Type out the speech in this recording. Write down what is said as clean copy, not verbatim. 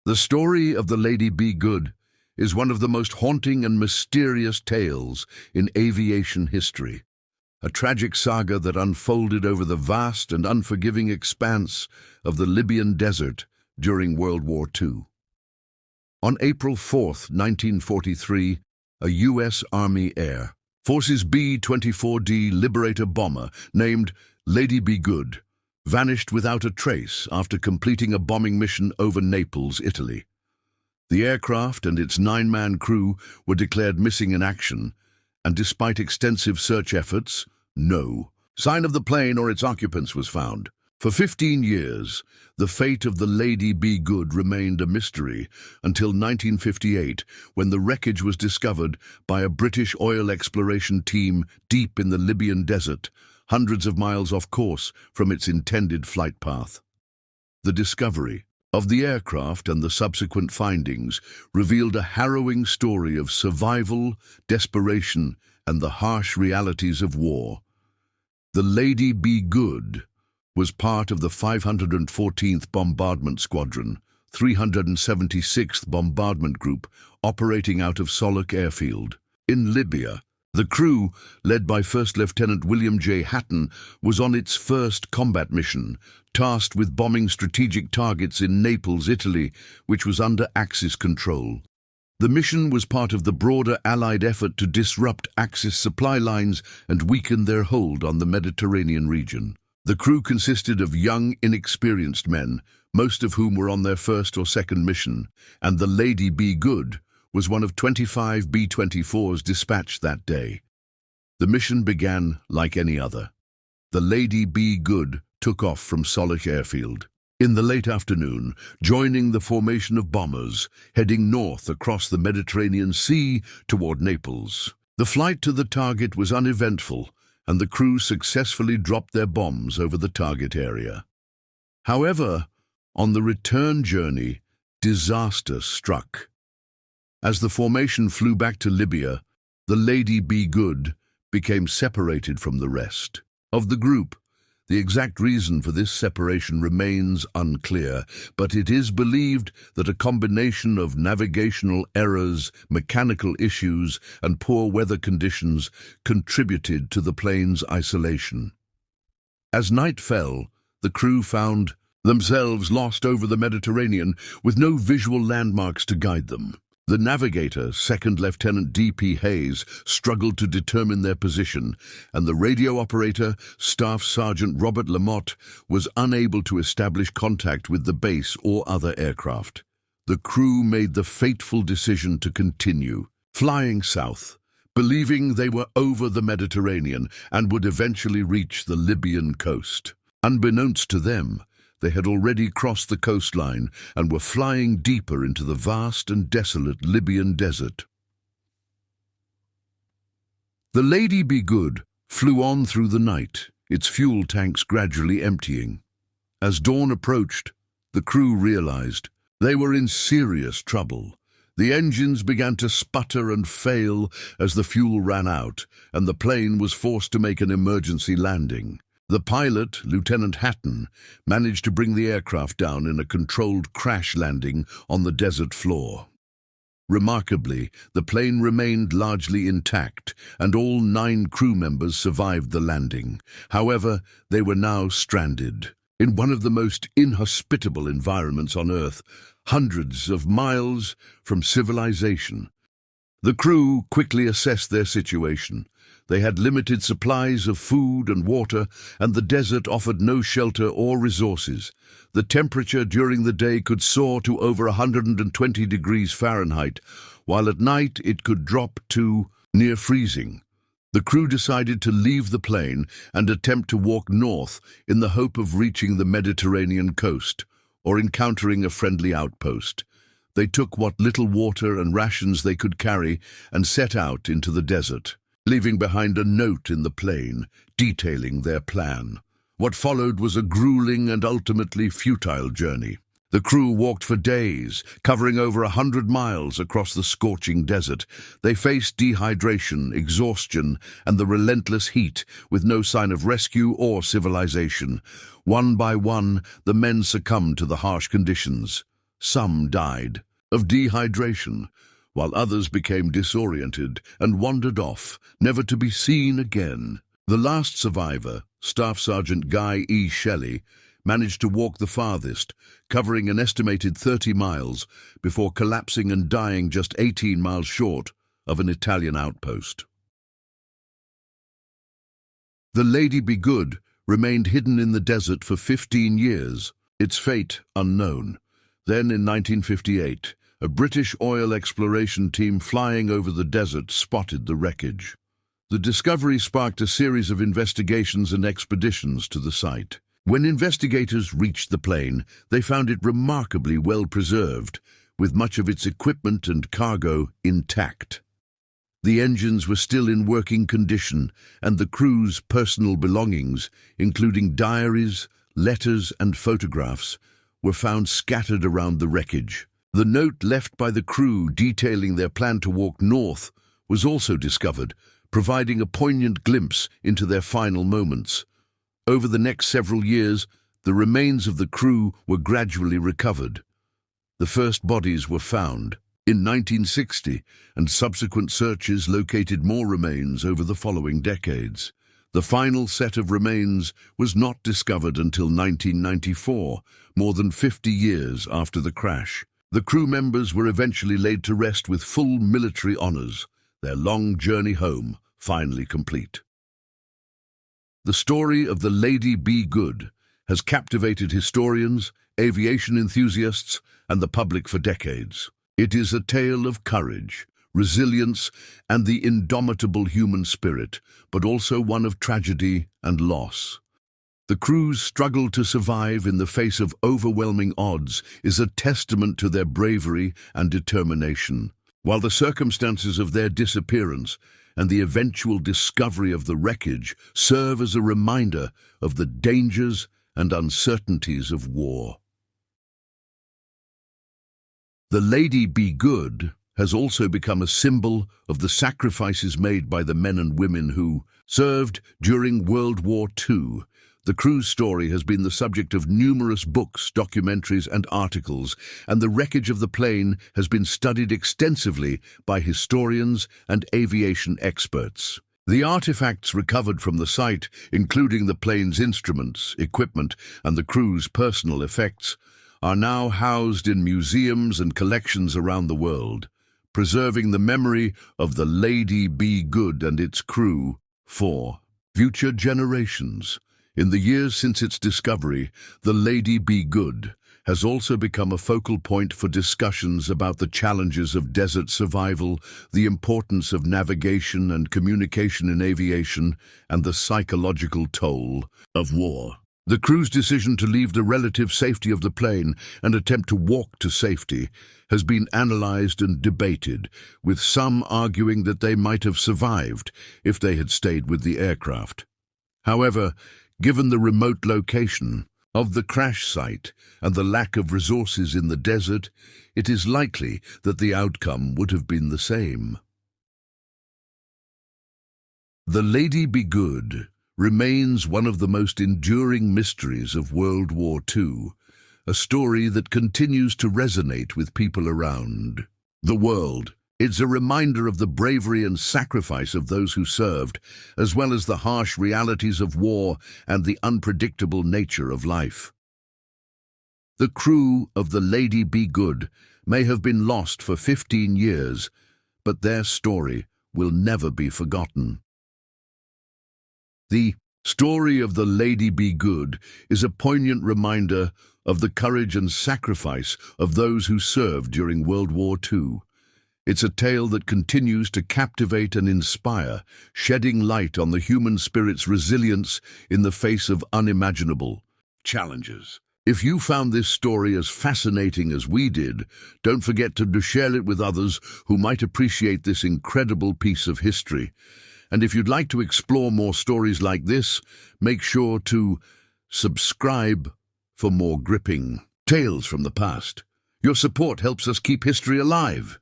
The story of the Lady Be Good is one of the most haunting and mysterious tales in aviation history, a tragic saga that unfolded over the vast and unforgiving expanse of the Libyan Desert during World War II. On April 4, 1943, a U.S. Army Air Forces B-24D Liberator bomber named Lady Be Good vanished without a trace after completing a bombing mission over Naples, Italy. The aircraft and its 9-man crew were declared missing in action, and despite extensive search efforts, no sign of the plane or its occupants was found. For 15 years, the fate of the Lady Be Good remained a mystery until 1958, when the wreckage was discovered by a British oil exploration team deep in the Libyan Desert, hundreds of miles off course from its intended flight path. The discovery of the aircraft and the subsequent findings revealed a harrowing story of survival, desperation, and the harsh realities of war. The Lady Be Good was part of the 514th Bombardment Squadron, 376th Bombardment Group, operating out of Solok Airfield in Libya. The crew, led by First Lieutenant William J. Hatton, was on its first combat mission, tasked with bombing strategic targets in Naples, Italy, which was under Axis control. The mission was part of the broader Allied effort to disrupt Axis supply lines and weaken their hold on the Mediterranean region. The crew consisted of young, inexperienced men, most of whom were on their first or second mission, and the Lady Be Good was one of 25 B-24s dispatched that day. The mission began like any other. The Lady Be Good took off from Solok Airfield in the late afternoon, joining the formation of bombers heading north across the Mediterranean Sea toward Naples. The flight to the target was uneventful, and the crew successfully dropped their bombs over the target area. However, on the return journey, disaster struck. As the formation flew back to Libya, the Lady Be Good became separated from the rest of the group. The exact reason for this separation remains unclear, but it is believed that a combination of navigational errors, mechanical issues, and poor weather conditions contributed to the plane's isolation. As night fell, the crew found themselves lost over the Mediterranean with no visual landmarks to guide them. The navigator, Second Lieutenant D.P. Hayes, struggled to determine their position, and the radio operator, Staff Sergeant Robert Lamotte, was unable to establish contact with the base or other aircraft. The crew made the fateful decision to continue, flying south, believing they were over the Mediterranean and would eventually reach the Libyan coast. Unbeknownst to them, they had already crossed the coastline and were flying deeper into the vast and desolate Libyan Desert. The Lady Be Good flew on through the night, its fuel tanks gradually emptying. As dawn approached, the crew realized they were in serious trouble. The engines began to sputter and fail as the fuel ran out, and the plane was forced to make an emergency landing. The pilot, Lieutenant Hatton, managed to bring the aircraft down in a controlled crash landing on the desert floor. Remarkably, the plane remained largely intact, and all 9 crew members survived the landing. However, they were now stranded in one of the most inhospitable environments on Earth, hundreds of miles from civilization. The crew quickly assessed their situation. They had limited supplies of food and water, and the desert offered no shelter or resources. The temperature during the day could soar to over 120 degrees Fahrenheit, while at night it could drop to near freezing. The crew decided to leave the plane and attempt to walk north in the hope of reaching the Mediterranean coast or encountering a friendly outpost. They took what little water and rations they could carry and set out into the desert, leaving behind a note in the plane detailing their plan. What followed was a grueling and ultimately futile journey. The crew walked for days, covering over 100 miles across the scorching desert. They faced dehydration, exhaustion, and the relentless heat, with no sign of rescue or civilization. One by one, the men succumbed to the harsh conditions. Some died of dehydration, while others became disoriented and wandered off, never to be seen again. The last survivor, Staff Sergeant Guy E. Shelley, managed to walk the farthest, covering an estimated 30 miles, before collapsing and dying just 18 miles short of an Italian outpost. The Lady Be Good remained hidden in the desert for 15 years, its fate unknown. Then, in 1958, a British oil exploration team flying over the desert spotted the wreckage. The discovery sparked a series of investigations and expeditions to the site. When investigators reached the plane, they found it remarkably well preserved, with much of its equipment and cargo intact. The engines were still in working condition, and the crew's personal belongings, including diaries, letters, and photographs, were found scattered around the wreckage. The note left by the crew detailing their plan to walk north was also discovered, providing a poignant glimpse into their final moments. Over the next several years, the remains of the crew were gradually recovered. The first bodies were found in 1960, and subsequent searches located more remains over the following decades. The final set of remains was not discovered until 1994, more than 50 years after the crash. The crew members were eventually laid to rest with full military honors, their long journey home finally complete. The story of the Lady Be Good has captivated historians, aviation enthusiasts, and the public for decades. It is a tale of courage, resilience, and the indomitable human spirit, but also one of tragedy and loss. The crew's struggle to survive in the face of overwhelming odds is a testament to their bravery and determination. While the circumstances of their disappearance and the eventual discovery of the wreckage serve as a reminder of the dangers and uncertainties of war. The Lady Be Good has also become a symbol of the sacrifices made by the men and women who served during World War II. The crew's story has been the subject of numerous books, documentaries, and articles, and the wreckage of the plane has been studied extensively by historians and aviation experts. The artifacts recovered from the site, including the plane's instruments, equipment, and the crew's personal effects, are now housed in museums and collections around the world, preserving the memory of the Lady Be Good and its crew for future generations. In the years since its discovery, the Lady Be Good has also become a focal point for discussions about the challenges of desert survival, the importance of navigation and communication in aviation, and the psychological toll of war. The crew's decision to leave the relative safety of the plane and attempt to walk to safety has been analyzed and debated, with some arguing that they might have survived if they had stayed with the aircraft. However, given the remote location of the crash site and the lack of resources in the desert, it is likely that the outcome would have been the same. The Lady Be Good remains one of the most enduring mysteries of World War II, a story that continues to resonate with people around the world. It's a reminder of the bravery and sacrifice of those who served, as well as the harsh realities of war and the unpredictable nature of life. The crew of the Lady Be Good may have been lost for 15 years, but their story will never be forgotten. The story of the Lady Be Good is a poignant reminder of the courage and sacrifice of those who served during World War II. It's a tale that continues to captivate and inspire, shedding light on the human spirit's resilience in the face of unimaginable challenges. If you found this story as fascinating as we did, don't forget to share it with others who might appreciate this incredible piece of history. And if you'd like to explore more stories like this, make sure to subscribe for more gripping tales from the past. Your support helps us keep history alive.